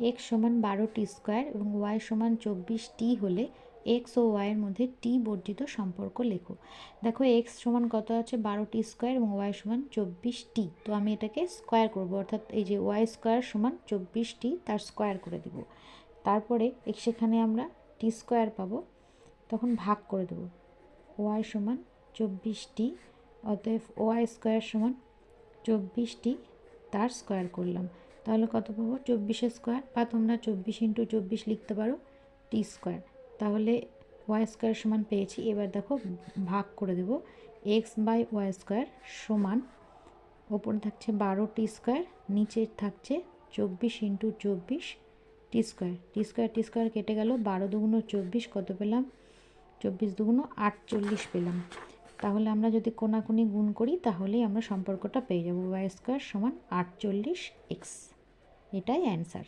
X সমান 12t square এবং Y সমান 24t হলে এক্স ও ওয়াইয়ের মধ্যে টি বর্জিত সম্পর্ক লেখো। দেখো এক্স সমান কত আছে 12t স্কোয়ার এবং ওয়াই সমান 24t। তো আমি এটাকে স্কোয়ার করব, অর্থাৎ এই যে ওয়াই স্কোয়ার সমান 24t তার স্কোয়ার করে দেব। তারপরে সেখানে আমরা টি স্কোয়ার পাবো, তখন ভাগ করে দেবো। ওয়াই সমান 24t, অতএব ওয়াই স্কোয়ার সমান 24t তার স্কোয়ার করলাম, তাহলে কত পাবো 24 স্কোয়ার, বা তোমরা 24 × 24 লিখতে পারো টি স্কোয়ার। তাহলে ওয়াই স্কোয়ার সমান পেয়েছি। এবার দেখো ভাগ করে দেব। এক্স বাই ওয়াই স্কোয়ার সমান ওপরে থাকছে 12t স্কোয়ার, নিচে থাকছে 24 × 24 টি স্কোয়ার। টি স্কোয়ার কেটে গেল, 12 দুগুণ 24, কত পেলাম 24 দুগুণ 48 পেলাম। তাহলে আমরা যদি কোনাকুনি গুণ করি তাহলেই আমরা সম্পর্কটা পেয়ে যাব, ওয়াই স্কোয়ার সমান 48x। এটাই অ্যান্সার।